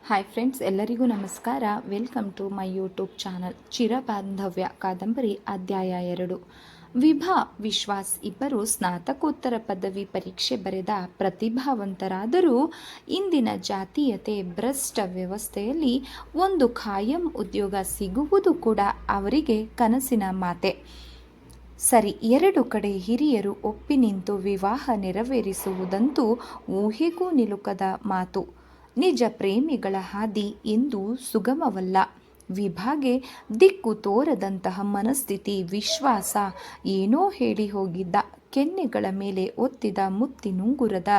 Hi friends, ಎಲ್ಲರಿಗೂ ನಮಸ್ಕಾರ. Welcome to my YouTube channel. ಚಿರಬಾಂಧವ್ಯ ಕಾದಂಬರಿ ಅಧ್ಯಾಯ 2. ವಿಭಾ, ವಿಶ್ವಾಸ್ ಇಬ್ಬರು ಸ್ನಾತಕೋತ್ತರ ಪದವಿ ಪರೀಕ್ಷೆ ಬರೆದ ಪ್ರತಿಭಾವಂತರಾದರೂ ಇಂದಿನ ಜಾತೀಯತೆ ಭ್ರಷ್ಟ ವ್ಯವಸ್ಥೆಯಲ್ಲಿ ಒಂದು ಖಾಯಂ ಉದ್ಯೋಗ ಸಿಗುವುದು ಕೂಡ ಅವರಿಗೆ ಕನಸಿನ ಮಾತೆ. ಸರಿ, ಎರಡು ಕಡೆ ಹಿರಿಯರು ಒಪ್ಪಿ ನಿಂತು ವಿವಾಹ ನೆರವೇರಿಸುವುದಂತೂ ಊಹೆಗೂ ನಿಲುಕದ ಮಾತು. ನಿಜ ಪ್ರೇಮಿಗಳ ಹಾದಿ ಎಂದೂ ಸುಗಮವಲ್ಲ. ವಿಭಾಗೆ ದಿಕ್ಕು ತೋರದಂತಹ ಮನಸ್ಥಿತಿ. ವಿಶ್ವಾಸ ಏನೋ ಹೇಳಿ ಹೋಗಿದ್ದ ಕೆನ್ನೆಗಳ ಮೇಲೆ ಒತ್ತಿದ ಮುತ್ತಿನುಂಗುರದ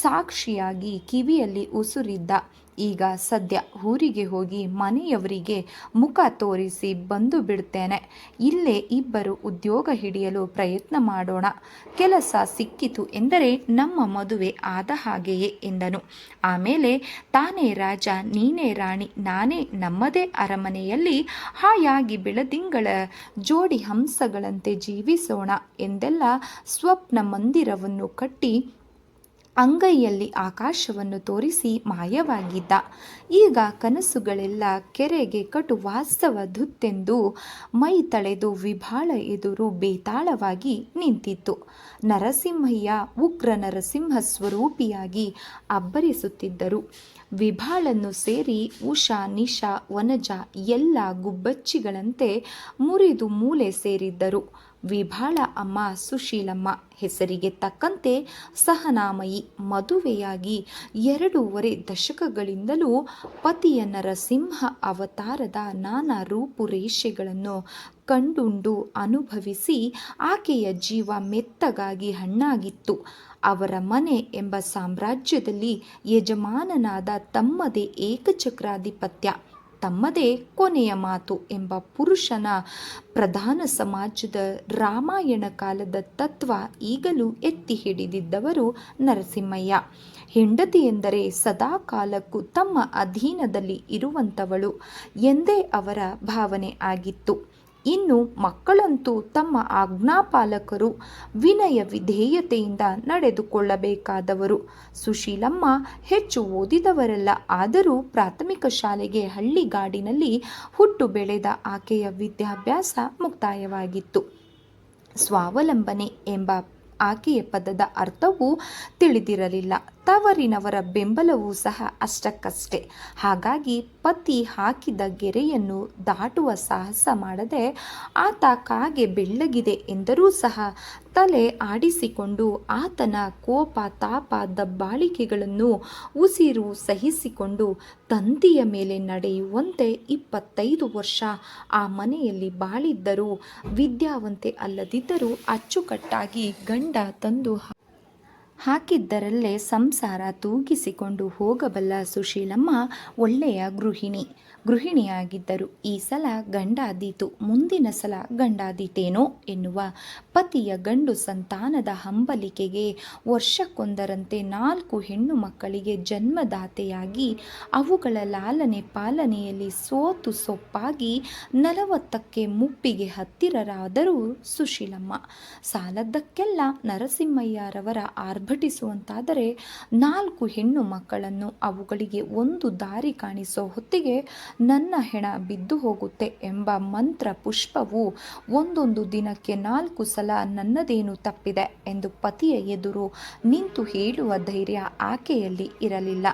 ಸಾಕ್ಷಿಯಾಗಿ ಕಿವಿಯಲ್ಲಿ ಉಸುರಿದ್ದ. ಈಗ ಸದ್ಯ ಊರಿಗೆ ಹೋಗಿ ಮನೆಯವರಿಗೆ ಮುಖ ತೋರಿಸಿ ಬಂದು ಬಿಡ್ತೇನೆ. ಇಲ್ಲೇ ಇಬ್ಬರು ಉದ್ಯೋಗ ಹಿಡಿಯಲು ಪ್ರಯತ್ನ ಮಾಡೋಣ. ಕೆಲಸ ಸಿಕ್ಕಿತು ಎಂದರೆ ನಮ್ಮ ಮದುವೆ ಆದ ಹಾಗೆಯೇ ಎಂದನು. ಆಮೇಲೆ ತಾನೇ ರಾಜ, ನೀನೇ ರಾಣಿ, ನಾನೇ ನಮ್ಮದೇ ಅರಮನೆಯಲ್ಲಿ ಹಾಯಾಗಿ ಬೆಳದಿಂಗಳ ಜೋಡಿ ಹಂಸಗಳಂತೆ ಜೀವಿಸೋಣ ಎಂದೆಲ್ಲ ಸ್ವಪ್ನ ಮಂದಿರವನ್ನು ಕಟ್ಟಿ ಅಂಗೈಯಲ್ಲಿ ಆಕಾಶವನ್ನು ತೋರಿಸಿ ಮಾಯವಾಗಿದ್ದ. ಈಗ ಕನಸುಗಳೆಲ್ಲ ಕೆರೆಗೆ ಕಟು ವಾಸ್ತವದುತ್ತೆಂದು ಮೈ ತಳೆದು ವಿಭಾಳ ಎದುರು ಬೇತಾಳವಾಗಿ ನಿಂತಿತ್ತು. ನರಸಿಂಹಯ್ಯ ಉಗ್ರ ನರಸಿಂಹ ಸ್ವರೂಪಿಯಾಗಿ ಅಬ್ಬರಿಸುತ್ತಿದ್ದರು. ವಿಭಾಳನ್ನು ಸೇರಿ ಉಷಾ, ನಿಶಾ, ವನಜ ಎಲ್ಲ ಗುಬ್ಬಚ್ಚಿಗಳಂತೆ ಮುರಿದು ಮೂಲೆ ಸೇರಿದ್ದರು. ವಿಭಾಳ ಅಮ್ಮ ಸುಶೀಲಮ್ಮ ಹೆಸರಿಗೆ ತಕ್ಕಂತೆ ಸಹನಾಮಯಿ. ಮದುವೆಯಾಗಿ 2.5 ದಶಕಗಳಿಂದಲೂ ಪತಿಯ ನರಸಿಂಹ ಅವತಾರದ ನಾನಾ ರೂಪುರೇಷೆಗಳನ್ನು ಕಂಡುಂಡು ಅನುಭವಿಸಿ ಆಕೆಯ ಜೀವ ಮೆತ್ತಗಾಗಿ ಹಣ್ಣಾಗಿತ್ತು. ಅವರ ಮನೆ ಎಂಬ ಸಾಮ್ರಾಜ್ಯದಲ್ಲಿ ಯಜಮಾನನಾದ ತಮ್ಮದೇ ಏಕಚಕ್ರಾಧಿಪತ್ಯ, ತಮ್ಮದೇ ಕೊನೆಯ ಮಾತು ಎಂಬ ಪುರುಷನ ಪ್ರಧಾನ ಸಮಾಜದ ರಾಮಾಯಣ ಕಾಲದ ತತ್ವ ಈಗಲೂ ಎತ್ತಿ ಹಿಡಿದಿದ್ದವರು ನರಸಿಂಹಯ್ಯ. ಹೆಂಡತಿ ಎಂದರೆ ಸದಾ ಕಾಲಕ್ಕೂ ತಮ್ಮ ಅಧೀನದಲ್ಲಿ ಇರುವಂಥವಳು ಎಂದೇ ಅವರ ಭಾವನೆ ಆಗಿತ್ತು. ಇನ್ನು ಮಕ್ಕಳಂತೂ ತಮ್ಮ ಆಜ್ಞಾಪಾಲಕರು, ವಿನಯ ವಿಧೇಯತೆಯಿಂದ ನಡೆದುಕೊಳ್ಳಬೇಕಾದವರು. ಸುಶೀಲಮ್ಮ ಹೆಚ್ಚು ಓದಿದವರಲ್ಲ, ಆದರೂ ಪ್ರಾಥಮಿಕ ಶಾಲೆಗೆ ಹಳ್ಳಿಗಾಡಿನಲ್ಲಿ ಹುಟ್ಟು ಬೆಳೆದ ಆಕೆಯ ವಿದ್ಯಾಭ್ಯಾಸ ಮುಕ್ತಾಯವಾಗಿತ್ತು. ಸ್ವಾವಲಂಬನೆ ಎಂಬ ಆಕೆಯ ಪದದ ಅರ್ಥವೂ ತಿಳಿದಿರಲಿಲ್ಲ. ತವರಿನವರ ಬೆಂಬಲವೂ ಸಹ ಅಷ್ಟಕ್ಕಷ್ಟೇ. ಹಾಗಾಗಿ ಪತಿ ಹಾಕಿದ ಗೆರೆಯನ್ನು ದಾಟುವ ಸಾಹಸ ಮಾಡದೆ ಆತ ಕಾಗೆ ಬೆಳ್ಳಗಿದೆ ಎಂದರೂ ಸಹ ತಲೆ ಆಡಿಸಿಕೊಂಡು ಆತನ ಕೋಪ, ತಾಪ, ದಬ್ಬಾಳಿಕೆಗಳನ್ನು ಉಸಿರು ಸಹಿಸಿಕೊಂಡು ತಂತಿಯ ಮೇಲೆ ನಡೆಯುವಂತೆ 25 ವರ್ಷ ಆ ಮನೆಯಲ್ಲಿ ಬಾಳಿದ್ದರೂ ವಿದ್ಯಾವಂತೆ ಅಲ್ಲದಿದ್ದರೂ ಅಚ್ಚುಕಟ್ಟಾಗಿ ಗಂಡ ತಂದು ಹಾಕಿದ್ದರಲ್ಲೇ ಸಂಸಾರ ತೂಗಿಸಿಕೊಂಡು ಹೋಗಬಲ್ಲ ಸುಶೀಲಮ್ಮ ಒಳ್ಳೆಯ ಗೃಹಿಣಿಯಾಗಿದ್ದರು. ಈ ಸಲ ಗಂಡಾದೀತು, ಮುಂದಿನ ಸಲ ಗಂಡಾದೀತೇನೋ ಎನ್ನುವ ಪತಿಯ ಗಂಡು ಸಂತಾನದ ಹಂಬಲಿಕೆಗೆ ವರ್ಷಕ್ಕೊಂದರಂತೆ 4 ಹೆಣ್ಣು ಮಕ್ಕಳಿಗೆ ಜನ್ಮದಾತೆಯಾಗಿ ಅವುಗಳ ಲಾಲನೆ ಪಾಲನೆಯಲ್ಲಿ ಸೋತು ಸೊಪ್ಪಾಗಿ 40ಕ್ಕೆ ಮುಪ್ಪಿಗೆ ಹತ್ತಿರರಾದರೂ ಸುಶೀಲಮ್ಮ. ಸಾಲದ್ದಕ್ಕೆಲ್ಲ ನರಸಿಂಹಯ್ಯರವರ ಆರ್ಭಟಿಸುವಂತಾದರೆ 4 ಹೆಣ್ಣು ಮಕ್ಕಳನ್ನು ಅವುಗಳಿಗೆ ಒಂದು ದಾರಿ ಕಾಣಿಸೋ ಹೊತ್ತಿಗೆ ನನ್ನ ಹೆಣ ಬಿದ್ದು ಹೋಗುತ್ತೆ ಎಂಬ ಮಂತ್ರ ಪುಷ್ಪವು ಒಂದೊಂದು ದಿನಕ್ಕೆ 4 ಸಲ ನನ್ನದೇನು ತಪ್ಪಿದೆ ಎಂದು ಪತಿಯ ಎದುರು ನಿಂತು ಹೇಳುವ ಧೈರ್ಯ ಆಕೆಯಲ್ಲಿ ಇರಲಿಲ್ಲ.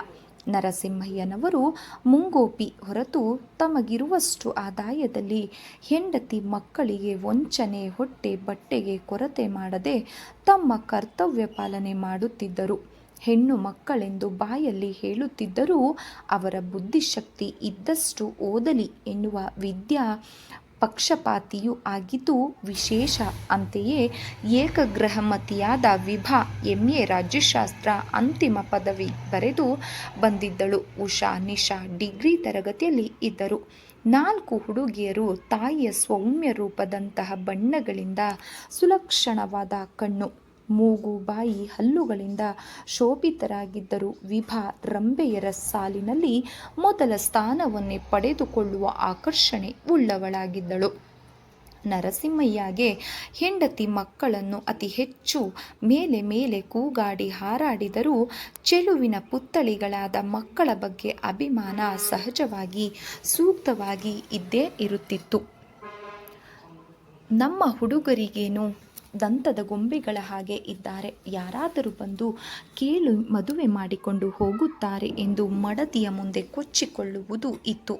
ನರಸಿಂಹಯ್ಯನವರು ಮುಂಗೋಪಿ ಹೊರತು ತಮಗಿರುವಷ್ಟು ಆದಾಯದಲ್ಲಿ ಹೆಂಡತಿ ಮಕ್ಕಳಿಗೆ ವಂಚನೆ, ಹೊಟ್ಟೆ ಬಟ್ಟೆಗೆ ಕೊರತೆ ಮಾಡದೆ ತಮ್ಮ ಕರ್ತವ್ಯ ಪಾಲನೆ ಮಾಡುತ್ತಿದ್ದರು. ಹೆಣ್ಣು ಮಕ್ಕಳೆಂದು ಬಾಯಲ್ಲಿ ಹೇಳುತ್ತಿದ್ದರೂ ಅವರ ಬುದ್ಧಿಶಕ್ತಿ ಇದ್ದಷ್ಟು ಓದಲಿ ಎನ್ನುವ ವಿದ್ಯಾ ಪಕ್ಷಪಾತಿಯೂ ಆಗಿದ್ದು ವಿಶೇಷ. ಅಂತೆಯೇ ಏಕಗ್ರಹಮತಿಯಾದ ವಿಭಾ MA ರಾಜ್ಯಶಾಸ್ತ್ರ ಅಂತಿಮ ಪದವಿ ಬರೆದು ಬಂದಿದ್ದಳು. ಉಷಾ, ನಿಶಾ ಡಿಗ್ರಿ ತರಗತಿಯಲ್ಲಿ ಇದ್ದರು. 4 ಹುಡುಗಿಯರು ತಾಯಿಯ ಸೌಮ್ಯ ರೂಪದಂತಹ ಬಣ್ಣಗಳಿಂದ, ಸುಲಕ್ಷಣವಾದ ಕಣ್ಣು, ಮೂಗು, ಬಾಯಿ, ಹಲ್ಲುಗಳಿಂದ ಶೋಭಿತರಾಗಿದ್ದರು. ವಿಭಾ ರಂಬೆಯರ ಸಾಲಿನಲ್ಲಿ ಮೊದಲ ಸ್ಥಾನವನ್ನೇ ಪಡೆದುಕೊಳ್ಳುವ ಆಕರ್ಷಣೆ ಉಳ್ಳವಳಾಗಿದ್ದಳು. ನರಸಿಂಹಯ್ಯಗೆ ಹೆಂಡತಿ ಮಕ್ಕಳನ್ನು ಅತಿ ಹೆಚ್ಚು ಮೇಲೆ ಮೇಲೆ ಕೂಗಾಡಿ ಹಾರಾಡಿದರೂ ಚೆಲುವಿನ ಪುತ್ಥಳಿಗಳಾದ ಮಕ್ಕಳ ಬಗ್ಗೆ ಅಭಿಮಾನ ಸಹಜವಾಗಿ ಸೂಕ್ತವಾಗಿ ಇದ್ದೇ ಇರುತ್ತಿತ್ತು. ನಮ್ಮ ಹುಡುಗರಿಗೇನು ದಂತದ ಗೊಂಬೆಗಳ ಹಾಗೆ ಇದ್ದಾರೆ, ಯಾರಾದರೂ ಬಂದು ಕೇಳು ಮದುವೆ ಮಾಡಿಕೊಂಡು ಹೋಗುತ್ತಾರೆ ಎಂದು ಮಡದಿಯ ಮುಂದೆ ಕೊಚ್ಚಿಕೊಳ್ಳುವುದು ಇತ್ತು.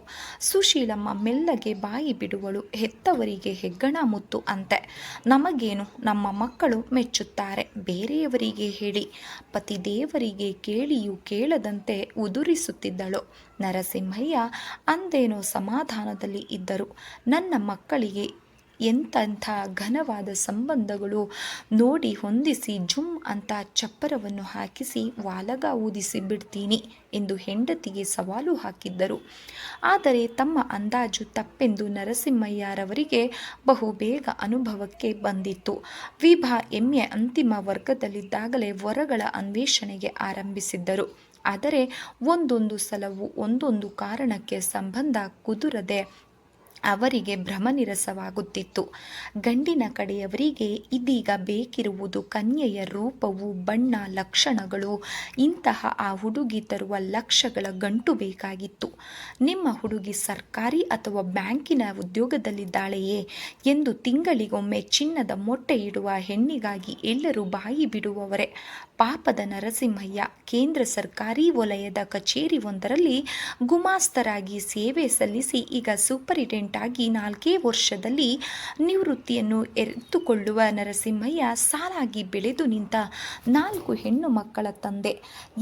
ಸುಶೀಲಮ್ಮ ಮೆಲ್ಲಗೆ ಬಾಯಿ ಬಿಡುವಳು. ಹೆತ್ತವರಿಗೆ ಹೆಗ್ಗಣ ಮುತ್ತು ಅಂತೆ, ನಮಗೇನು, ನಮ್ಮ ಮಕ್ಕಳು ಮೆಚ್ಚುತ್ತಾರೆ, ಬೇರೆಯವರಿಗೆ ಹೇಳಿ. ಪತಿದೇವರಿಗೆ ಕೇಳಿಯೂ ಕೇಳದಂತೆ ಉದುರಿಸುತ್ತಿದ್ದಳು. ನರಸಿಂಹಯ್ಯ ಅಂದೇನೋ ಸಮಾಧಾನದಲ್ಲಿ ಇದ್ದರು. ನನ್ನ ಮಕ್ಕಳಿಗೆ ಎಂತೆಂಥ ಘನವಾದ ಸಂಬಂಧಗಳು ನೋಡಿ ಹೊಂದಿಸಿ ಜುಮ್ ಅಂತ ಚಪ್ಪರವನ್ನು ಹಾಕಿಸಿ ವಾಲಗ ಊದಿಸಿ ಬಿಡ್ತೀನಿ ಎಂದು ಹೆಂಡತಿಗೆ ಸವಾಲು ಹಾಕಿದ್ದರು. ಆದರೆ ತಮ್ಮ ಅಂದಾಜು ತಪ್ಪೆಂದು ನರಸಿಂಹಯ್ಯರವರಿಗೆ ಬಹುಬೇಗ ಅನುಭವಕ್ಕೆ ಬಂದಿತ್ತು. ವಿಭಾ ಎಂಎ ಅಂತಿಮ ವರ್ಗದಲ್ಲಿದ್ದಾಗಲೇ ವರಗಳ ಅನ್ವೇಷಣೆಗೆ ಆರಂಭಿಸಿದ್ದರು. ಆದರೆ ಒಂದೊಂದು ಸಲವೂ ಒಂದೊಂದು ಕಾರಣಕ್ಕೆ ಸಂಬಂಧ ಕುದುರದೆ ಅವರಿಗೆ ಭ್ರಮನಿರಸವಾಗುತ್ತಿತ್ತು. ಗಂಡಿನ ಕಡೆಯವರಿಗೆ ಇದೀಗ ಬೇಕಿರುವುದು ಕನ್ಯೆಯ ರೂಪವು, ಬಣ್ಣ, ಲಕ್ಷಣಗಳು. ಇಂತಹ ಆ ಹುಡುಗಿ ತರುವ ಲಕ್ಷಗಳ ಗಂಟು ಬೇಕಾಗಿತ್ತು. ನಿಮ್ಮ ಹುಡುಗಿ ಸರ್ಕಾರಿ ಅಥವಾ ಬ್ಯಾಂಕಿನ ಉದ್ಯೋಗದಲ್ಲಿದ್ದಾಳೆಯೇ ಎಂದು ತಿಂಗಳಿಗೊಮ್ಮೆ ಚಿನ್ನದ ಮೊಟ್ಟೆ ಇಡುವ ಹೆಣ್ಣಿಗಾಗಿ ಎಲ್ಲರೂ ಬಾಯಿ ಬಿಡುವವರೇ. ಪಾಪದ ನರಸಿಂಹಯ್ಯ ಕೇಂದ್ರ ಸರ್ಕಾರಿ ವಲಯದ ಕಚೇರಿಯೊಂದರಲ್ಲಿ ಗುಮಾಸ್ತರಾಗಿ ಸೇವೆ ಸಲ್ಲಿಸಿ ಈಗ ಸೂಪರಿಂಟೆಂಡೆಂಟ್ ಆಗಿ 4 ವರ್ಷದಲ್ಲಿ ನಿವೃತ್ತಿಯನ್ನು ಎತ್ತುಕೊಳ್ಳುವ ನರಸಿಂಹಯ್ಯ ಸಾಲಾಗಿ ಬೆಳೆದು ನಿಂತ 4 ಹೆಣ್ಣು ಮಕ್ಕಳ ತಂದೆ.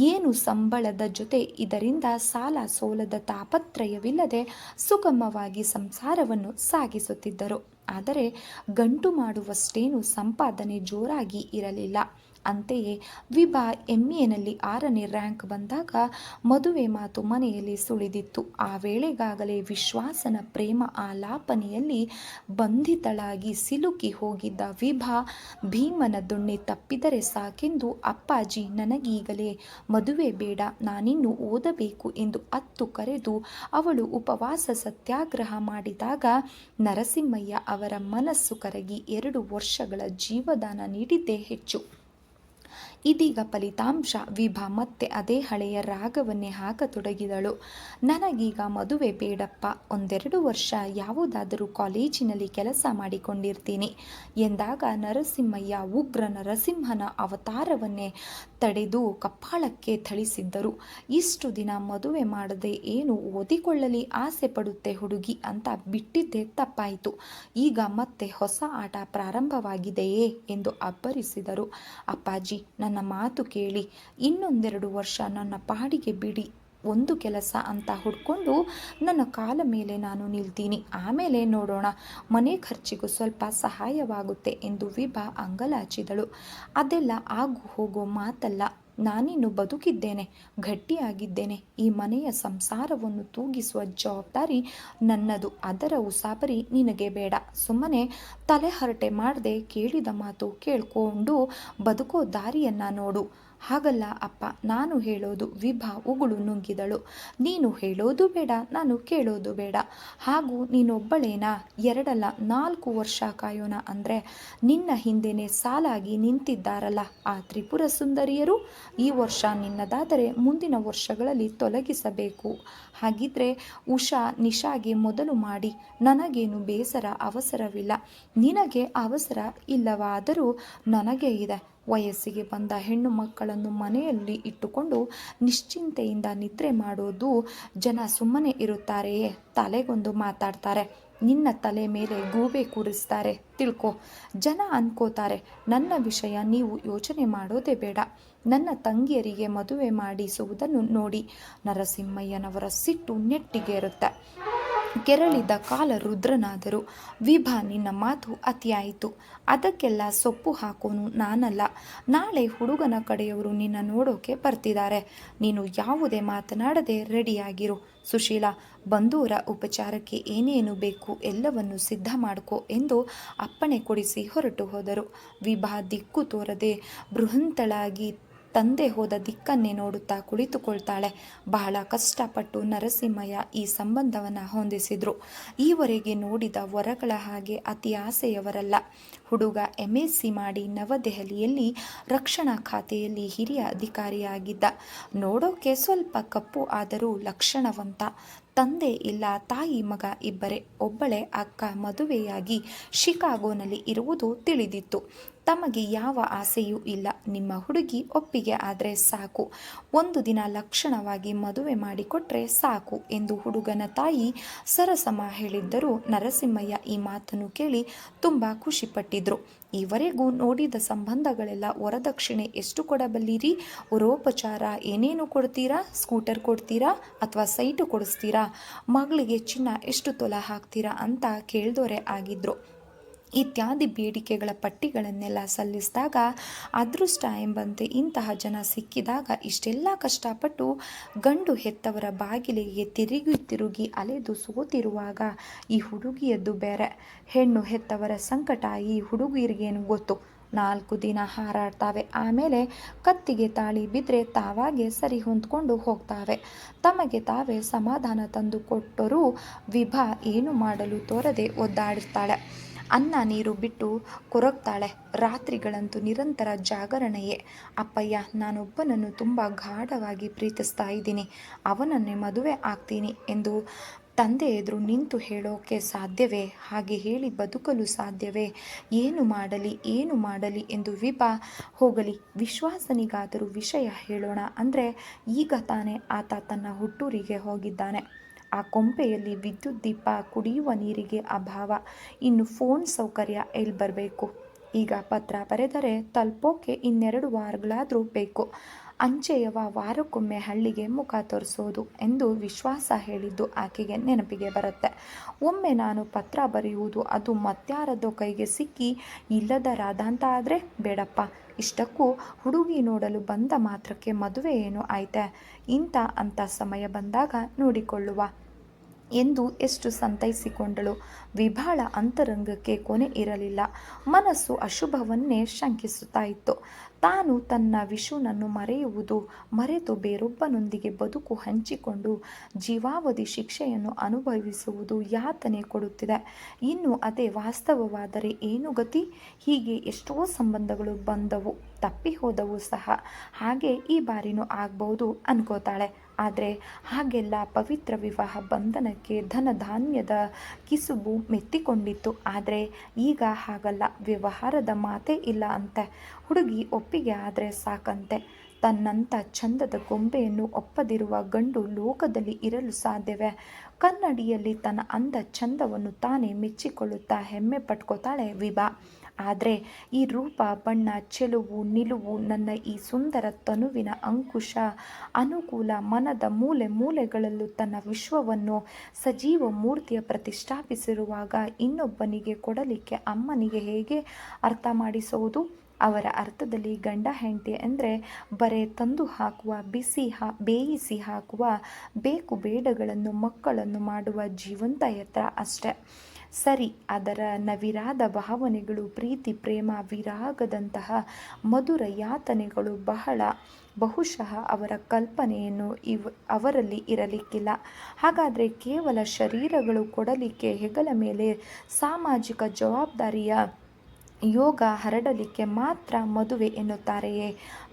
ಏನು ಸಂಬಳದ ಜೊತೆ ಇದರಿಂದ ಸಾಲ ಸೋಲದ ತಾಪತ್ರಯವಿಲ್ಲದೆ ಸುಗಮವಾಗಿ ಸಂಸಾರವನ್ನು ಸಾಗಿಸುತ್ತಿದ್ದರು. ಆದರೆ ಗಂಟು ಮಾಡುವಷ್ಟೇನು ಸಂಪಾದನೆ ಜೋರಾಗಿ ಇರಲಿಲ್ಲ. ಅಂತೆಯೇ ವಿಭಾ ಎಂಎನಲ್ಲಿ 6ನೇ ರ್ಯಾಂಕ್ ಬಂದಾಗ ಮದುವೆ ಮಾತು ಮನೆಯಲ್ಲಿ ಸುಳಿದಿತ್ತು. ಆ ವೇಳೆಗಾಗಲೇ ವಿಶ್ವಾಸನ ಪ್ರೇಮ ಆಲಾಪನೆಯಲ್ಲಿ ಬಂಧಿತಳಾಗಿ ಸಿಲುಕಿ ಹೋಗಿದ್ದ ವಿಭಾ ಭೀಮನ ದೊಣ್ಣೆ ತಪ್ಪಿದರೆ ಸಾಕೆಂದು ಅಪ್ಪಾಜಿ ನನಗೀಗಲೇ ಮದುವೆ ಬೇಡ, ನಾನಿನ್ನು ಓದಬೇಕು ಎಂದು ಅತ್ತು ಕರೆದು ಅವಳು ಉಪವಾಸ ಸತ್ಯಾಗ್ರಹ ಮಾಡಿದಾಗ ನರಸಿಂಹಯ್ಯ ಅವರ ಮನಸ್ಸು ಕರಗಿ 2 ವರ್ಷಗಳ ಜೀವದಾನ ನೀಡಿದ್ದೇ ಹೆಚ್ಚು. ಇದೀಗ ಫಲಿತಾಂಶ. ವಿಭಾ ಮತ್ತೆ ಅದೇ ಹಳೆಯ ರಾಗವನ್ನೇ ಹಾಕತೊಡಗಿದಳು. ನನಗೀಗ ಮದುವೆ ಬೇಡಪ್ಪ, 1-2 ವರ್ಷ ಯಾವುದಾದರೂ ಕಾಲೇಜಿನಲ್ಲಿ ಕೆಲಸ ಮಾಡಿಕೊಂಡಿರ್ತೀನಿ ಎಂದಾಗ ನರಸಿಂಹಯ್ಯ ಉಗ್ರ ನರಸಿಂಹನ ಅವತಾರವನ್ನೇ ತಡೆದು ಕಪಾಳಕ್ಕೆ ಥಳಿಸಿದ್ದರು. ಇಷ್ಟು ದಿನ ಮದುವೆ ಮಾಡದೆ ಏನು ಓದಿಕೊಳ್ಳಲಿ, ಆಸೆ ಪಡುತ್ತೆ ಹುಡುಗಿ ಅಂತ ಬಿಟ್ಟಿದ್ದೇ ತಪ್ಪಾಯಿತು. ಈಗ ಮತ್ತೆ ಹೊಸ ಆಟ ಪ್ರಾರಂಭವಾಗಿದೆಯೇ ಎಂದು ಅಬ್ಬರಿಸಿದರು. ಅಪ್ಪಾಜಿ, ನನ್ನ ಮಾತು ಕೇಳಿ, ಇನ್ನೊಂದೆರಡು ವರ್ಷ ನನ್ನ ಪಾಡಿಗೆ ಬಿಡಿ. ಒಂದು ಕೆಲಸ ಅಂತ ಹುಡ್ಕೊಂಡು ನನ್ನ ಕಾಲ ಮೇಲೆ ನಾನು ನಿಲ್ತೀನಿ, ಆಮೇಲೆ ನೋಡೋಣ, ಮನೆ ಖರ್ಚಿಗೂ ಸ್ವಲ್ಪ ಸಹಾಯವಾಗುತ್ತೆ ಎಂದು ವಿಭಾ ಅಂಗಲಾಚಿದಳು. ಅದೆಲ್ಲ ಆಗು ಹೋಗೋ ಮಾತಲ್ಲ. ನಾನಿನ್ನು ಬದುಕಿದ್ದೇನೆ, ಗಟ್ಟಿಯಾಗಿದ್ದೇನೆ. ಈ ಮನೆಯ ಸಂಸಾರವನ್ನು ತೂಗಿಸುವ ಜವಾಬ್ದಾರಿ ನನ್ನದು. ಅದರ ಉಸಾಬರಿ ನಿನಗೆ ಬೇಡ. ಸುಮ್ಮನೆ ತಲೆಹರಟೆ ಮಾಡದೆ ಕೇಳಿದ ಮಾತು ಕೇಳ್ಕೊಂಡು ಬದುಕೋ ದಾರಿಯನ್ನ ನೋಡು. ಹಾಗಲ್ಲ ಅಪ್ಪ, ನಾನು ಹೇಳೋದು. ವಿಭಾ ಉಗುಳು ನುಂಗಿದಳು. ನೀನು ಹೇಳೋದು ಬೇಡ, ನಾನು ಕೇಳೋದು ಬೇಡ. ಹಾಗೂ ನೀನೊಬ್ಬಳೇನಾ? 2 ಅಲ್ಲ 4 ವರ್ಷ ಕಾಯೋಣ ಅಂದರೆ ನಿನ್ನ ಹಿಂದೆನೇ ಸಾಲಾಗಿ ನಿಂತಿದ್ದಾರಲ್ಲ ಆ ತ್ರಿಪುರ ಸುಂದರಿಯರು. ಈ ವರ್ಷ ನಿನ್ನದಾದರೆ ಮುಂದಿನ ವರ್ಷಗಳಲ್ಲಿ ತೊಲಗಿಸಬೇಕು. ಹಾಗಿದ್ರೆ ಉಷಾ ನಿಶಾಗೆ ಮೊದಲು ಮಾಡಿ. ನನಗೇನು ಬೇಸರ ಅವಸರವಿಲ್ಲ. ನಿನಗೆ ಅವಸರ ಇಲ್ಲವಾದರೂ ನನಗೆ ಇದೆ. ವಯಸ್ಸಿಗೆ ಬಂದ ಹೆಣ್ಣು ಮಕ್ಕಳನ್ನು ಮನೆಯಲ್ಲಿ ಇಟ್ಟುಕೊಂಡು ನಿಶ್ಚಿಂತೆಯಿಂದ ನಿದ್ರೆ ಮಾಡೋದು ಜನ ಸುಮ್ಮನೆ ಇರುತ್ತಾರೆಯೇ? ತಲೆಗೊಂದು ಮಾತಾಡ್ತಾರೆ, ನಿನ್ನ ತಲೆ ಮೇಲೆ ಗೂಬೆ ಕೂರಿಸ್ತಾರೆ ತಿಳ್ಕೊ. ಜನ ಅನ್ಕೋತಾರೆ. ನನ್ನ ವಿಷಯ ನೀವು ಯೋಚನೆ ಮಾಡೋದೇ ಬೇಡ. ನನ್ನ ತಂಗಿಯರಿಗೆ ಮದುವೆ ಮಾಡಿಸುವುದನ್ನು ನೋಡಿ. ನರಸಿಂಹಯ್ಯನವರ ಸಿಟ್ಟು ನೆಟ್ಟಿಗೇರುತ್ತೆ. ಕೆರಳಿದ ಕಾಲ ರುದ್ರನಾದರು. ವಿಭಾ, ನಿನ್ನ ಮಾತು ಅತಿಯಾಯಿತು. ಅದಕ್ಕೆಲ್ಲ ಸೊಪ್ಪು ಹಾಕೋನು ನಾನಲ್ಲ. ನಾಳೆ ಹುಡುಗನ ಕಡೆಯವರು ನಿನ್ನ ನೋಡೋಕೆ ಬರ್ತಿದ್ದಾರೆ. ನೀನು ಯಾವುದೇ ಮಾತನಾಡದೆ ರೆಡಿಯಾಗಿರು. ಸುಶೀಲಾ, ಬಂಧುವರ ಉಪಚಾರಕ್ಕೆ ಏನೇನು ಬೇಕು ಎಲ್ಲವನ್ನು ಸಿದ್ಧ ಮಾಡ್ಕೋ ಎಂದು ಅಪ್ಪಣೆ ಕೊಡಿಸಿ ಹೊರಟು ಹೋದರು. ವಿಭಾ ದಿಕ್ಕು ತೋರದೆ ಬೃಹಂತಳಾಗಿ ತಂದೆ ಹೋದ ದಿಕ್ಕನ್ನೇ ನೋಡುತ್ತಾ ಕುಳಿತುಕೊಳ್ತಾಳೆ. ಬಹಳ ಕಷ್ಟಪಟ್ಟು ನರಸಿಂಹಯ್ಯ ಈ ಸಂಬಂಧವನ್ನು ಹೊಂದಿಸಿದ್ರು. ಈವರೆಗೆ ನೋಡಿದ ವರಗಳ ಹಾಗೆ ಅತಿ ಆಸೆಯವರಲ್ಲ. ಹುಡುಗ MSc ಮಾಡಿ ನವದೆಹಲಿಯಲ್ಲಿ ರಕ್ಷಣಾ ಖಾತೆಯಲ್ಲಿ ಹಿರಿಯ ಅಧಿಕಾರಿಯಾಗಿದ್ದ. ನೋಡೋಕೆ ಸ್ವಲ್ಪ ಕಪ್ಪು ಆದರೂ ಲಕ್ಷಣವಂತ. ತಂದೆ ಇಲ್ಲ, ತಾಯಿ ಮಗ ಇಬ್ಬರೇ. ಒಬ್ಬಳೇ ಅಕ್ಕ ಮದುವೆಯಾಗಿ ಶಿಕಾಗೋನಲ್ಲಿ ಇರುವುದು ತಿಳಿದಿತ್ತು. ತಮಗೆ ಯಾವ ಆಸೆಯೂ ಇಲ್ಲ. ನಿಮ್ಮ ಹುಡುಗಿ ಒಪ್ಪಿಗೆ ಆದರೆ ಸಾಕು, ಒಂದು ದಿನ ಲಕ್ಷಣವಾಗಿ ಮದುವೆ ಮಾಡಿಕೊಟ್ರೆ ಸಾಕು ಎಂದು ಹುಡುಗನ ತಾಯಿ ಸರಸಮ ಹೇಳಿದ್ದರೂ ನರಸಿಂಹಯ್ಯ ಈ ಮಾತನ್ನು ಕೇಳಿ ತುಂಬ ಖುಷಿಪಟ್ಟಿದ್ರು. ಈವರೆಗೂ ನೋಡಿದ ಸಂಬಂಧಗಳೆಲ್ಲ ವರದಕ್ಷಿಣೆ ಎಷ್ಟು ಕೊಡಬಲ್ಲಿರಿ, ವರೋಪಚಾರ ಏನೇನು ಕೊಡ್ತೀರಾ, ಸ್ಕೂಟರ್ ಕೊಡ್ತೀರಾ ಅಥವಾ ಸೈಟು ಕೊಡಿಸ್ತೀರಾ, ಮಗಳಿಗೆ ಚಿನ್ನ ಎಷ್ಟು ತೊಲ ಹಾಕ್ತೀರಾ ಅಂತ ಕೇಳ್ದೋರೆ ಆಗಿದ್ರು. ಇತ್ಯಾದಿ ಬೇಡಿಕೆಗಳ ಪಟ್ಟಿಗಳನ್ನೆಲ್ಲ ಸಲ್ಲಿಸಿದಾಗ ಅದೃಷ್ಟ ಎಂಬಂತೆ ಇಂತಹ ಜನ ಸಿಕ್ಕಿದಾಗ ಇಷ್ಟೆಲ್ಲ ಕಷ್ಟಪಟ್ಟು ಗಂಡು ಹೆತ್ತವರ ಬಾಗಿಲಿಗೆ ತಿರುಗಿ ಅಲೆದು ಸೋತಿರುವಾಗ ಈ ಹುಡುಗಿಯದ್ದು ಬೇರೆ. ಹೆಣ್ಣು ಹೆತ್ತವರ ಸಂಕಟ ಈ ಹುಡುಗಿಯರಿಗೇನು ಗೊತ್ತು. 4 ದಿನ ಹಾರಾಡ್ತಾವೆ, ಆಮೇಲೆ ಕತ್ತಿಗೆ ತಾಳಿ ಬಿದ್ದರೆ ತಾವಾಗೆ ಸರಿ ಹೊಂದ್ಕೊಂಡು ಹೋಗ್ತಾವೆ. ತಮಗೆ ತಾವೇ ಸಮಾಧಾನ ತಂದು ಕೊಟ್ಟರೂ ವಿಭಾ ಏನು ಮಾಡಲು ತೋರದೆ ಒದ್ದಾಡಿರ್ತಾಳೆ. ಅನ್ನ ನೀರು ಬಿಟ್ಟು ಕೊರಗ್ತಾಳೆ. ರಾತ್ರಿಗಳಂತೂ ನಿರಂತರ ಜಾಗರಣೆಯೇ. ಅಪ್ಪಯ್ಯ, ನಾನೊಬ್ಬನನ್ನು ತುಂಬ ಗಾಢವಾಗಿ ಪ್ರೀತಿಸ್ತಾ ಇದ್ದೀನಿ, ಅವನನ್ನೇ ಮದುವೆ ಆಗ್ತೀನಿ ಎಂದು ತಂದೆ ಎದುರು ನಿಂತು ಹೇಳೋಕೆ ಸಾಧ್ಯವೇ? ಹಾಗೆ ಹೇಳಿ ಬದುಕಲು ಸಾಧ್ಯವೇ? ಏನು ಮಾಡಲಿ ಎಂದು ವಿಭಾ ಹೋಗಲಿ, ವಿಶ್ವಾಸನಿಗಾದರೂ ವಿಷಯ ಹೇಳೋಣ ಅಂದರೆ ಈಗ ತಾನೇ ಆತ ತನ್ನ ಹುಟ್ಟೂರಿಗೆ ಹೋಗಿದ್ದಾನೆ. ಆ ಕೊಂಪೆಯಲ್ಲಿ ವಿದ್ಯುತ್ ದೀಪ, ಕುಡಿಯುವ ನೀರಿಗೆ ಅಭಾವ, ಇನ್ನು ಫೋನ್ ಸೌಕರ್ಯ ಎಲ್ಲಿ ಬರಬೇಕು? ಈಗ ಪತ್ರ ಬರೆದರೆ ತಲುಪೋಕೆ 2 ವಾರಗಳಾದರೂ ಬೇಕು. ಅಂಚೆಯವ ವಾರಕ್ಕೊಮ್ಮೆ ಹಳ್ಳಿಗೆ ಮುಖ ತೋರಿಸೋದು ಎಂದು ವಿಶ್ವಾಸ ಹೇಳಿದ್ದು ಆಕೆಗೆ ನೆನಪಿಗೆ ಬರುತ್ತೆ. ಒಮ್ಮೆ ನಾನು ಪತ್ರ ಬರೆಯುವುದು, ಅದು ಮತ್ಯಾರದೋ ಕೈಗೆ ಸಿಕ್ಕಿ ಇಲ್ಲದ ರಾಧಾಂತ ಆದರೆ ಬೇಡಪ್ಪ. ಇಷ್ಟಕ್ಕೂ ಹುಡುಗಿ ನೋಡಲು ಬಂದ ಮಾತ್ರಕ್ಕೆ ಮದುವೆ ಏನು ಆಯ್ತೆ? ಅಂಥ ಸಮಯ ಬಂದಾಗ ನೋಡಿಕೊಳ್ಳುವ ಎಂದು ಎಷ್ಟು ಸಂತೈಸಿಕೊಂಡಳು. ವಿಭಾಳ ಅಂತರಂಗಕ್ಕೆ ಕೊನೆ ಇರಲಿಲ್ಲ. ಮನಸ್ಸು ಅಶುಭವನ್ನೇ ಶಂಕಿಸುತ್ತಾ ಇತ್ತು. ತಾನು ತನ್ನ ವಿಷುನನ್ನು ಮರೆತು ಬೇರೊಬ್ಬನೊಂದಿಗೆ ಬದುಕು ಹಂಚಿಕೊಂಡು ಜೀವಾವಧಿ ಶಿಕ್ಷೆಯನ್ನು ಅನುಭವಿಸುವುದು ಯಾತನೆ ಕೊಡುತ್ತಿದೆ. ಇನ್ನು ಅದೇ ವಾಸ್ತವವಾದರೆ ಏನು ಗತಿ? ಹೀಗೆ ಎಷ್ಟೋ ಸಂಬಂಧಗಳು ಬಂದವು, ತಪ್ಪಿ ಹೋದವು ಸಹ. ಹಾಗೆ ಈ ಬಾರಿನೂ ಆಗ್ಬೋದು ಅನ್ಕೋತಾಳೆ. ಆದರೆ ಹಾಗೆಲ್ಲ ಪವಿತ್ರ ವಿವಾಹ ಬಂಧನಕ್ಕೆ ಧನಧಾನ್ಯದ ಕಿಸುಬು ಮೆತ್ತಿಕೊಂಡಿತ್ತು. ಆದರೆ ಈಗ ಹಾಗಲ್ಲ. ವ್ಯವಹಾರದ ಮಾತೇ ಇಲ್ಲ ಅಂತೆ. ಹುಡುಗಿ ಒಪ್ಪಿಗೆ ಆದರೆ ಸಾಕಂತೆ. ತನ್ನಂಥ ಚಂದದ ಗೊಂಬೆಯನ್ನು ಒಪ್ಪದಿರುವ ಗಂಡು ಲೋಕದಲ್ಲಿ ಇರಲು ಸಾಧ್ಯವೇ? ಕನ್ನಡಿಯಲ್ಲಿ ತನ್ನ ಅಂದ ಚಂದವನ್ನು ತಾನೇ ಮೆಚ್ಚಿಕೊಳ್ಳುತ್ತಾ ಹೆಮ್ಮೆ ಪಟ್ಕೋತಾಳೆ ವಿಭಾ. ಆದರೆ ಈ ರೂಪ, ಬಣ್ಣ, ಚೆಲುವು, ನಿಲುವು, ನನ್ನ ಈ ಸುಂದರ ತನುವಿನ ಅಂಕುಶ ಅನುಕೂಲ ಮನದ ಮೂಲೆ ಮೂಲೆಗಳಲ್ಲೂ ತನ್ನ ವಿಶ್ವವನ್ನು ಸಜೀವ ಮೂರ್ತಿಯ ಪ್ರತಿಷ್ಠಾಪಿಸಿರುವಾಗ ಇನ್ನೊಬ್ಬನಿಗೆ ಕೊಡಲಿಕ್ಕೆ ಅಮ್ಮನಿಗೆ ಹೇಗೆ ಅರ್ಥ ಮಾಡಿಸುವುದು? ಅವರ ಅರ್ಥದಲ್ಲಿ ಗಂಡ ಹೆಂಡತಿ ಅಂದರೆ ಬರೆ ತಂದು ಹಾಕುವ, ಬೇಯಿಸಿ ಹಾಕುವ ಬೇಕು ಬೇಡಗಳನ್ನು ಮಕ್ಕಳನ್ನು ಮಾಡುವ ಜೀವಂತ ಯಂತ್ರ ಅಷ್ಟೆ. ಸರಿ, ಅದರ ನವಿರಾದ ಭಾವನೆಗಳು, ಪ್ರೀತಿ, ಪ್ರೇಮ, ವಿರಾಗದಂತಹ ಮಧುರ ಯಾತನೆಗಳು ಬಹುಶಃ ಅವರ ಕಲ್ಪನೆಯನ್ನು ಅವರಲ್ಲಿ ಇರಲಿಕ್ಕಿಲ್ಲ. ಹಾಗಾದರೆ ಕೇವಲ ಶರೀರಗಳು ಕೊಡಲಿಕ್ಕೆ ಹೆಗಲ ಮೇಲೆ ಸಾಮಾಜಿಕ ಜವಾಬ್ದಾರಿಯ ಯೋಗ ಹರಡಲಿಕ್ಕೆ ಮಾತ್ರ ಮದುವೆ ಎನ್ನುತ್ತಾರೆಯೇ?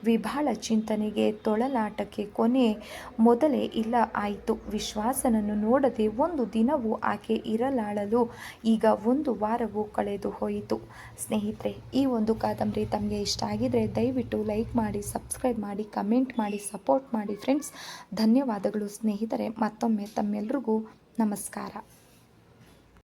ವಿಭಾಳ ಚಿಂತನೆಗೆ, ತೊಳಲಾಟಕ್ಕೆ ಕೊನೆ ಮೊದಲೇ ಇಲ್ಲ ಆಯಿತು. ವಿಶ್ವಾಸನನ್ನು ನೋಡದೆ ಒಂದು ದಿನವೂ ಆಕೆ ಇರಲಾಳಲು ಈಗ 1 ವಾರವೂ ಕಳೆದು ಹೋಯಿತು. ಸ್ನೇಹಿತರೆ, ಈ ಒಂದು ಕಾದಂಬರಿ ತಮಗೆ ಇಷ್ಟ ಆಗಿದರೆ ದಯವಿಟ್ಟು ಲೈಕ್ ಮಾಡಿ, ಸಬ್ಸ್ಕ್ರೈಬ್ ಮಾಡಿ, ಕಮೆಂಟ್ ಮಾಡಿ, ಸಪೋರ್ಟ್ ಮಾಡಿ ಫ್ರೆಂಡ್ಸ್. ಧನ್ಯವಾದಗಳು ಸ್ನೇಹಿತರೆ. ಮತ್ತೊಮ್ಮೆ ತಮ್ಮೆಲ್ರಿಗೂ ನಮಸ್ಕಾರ.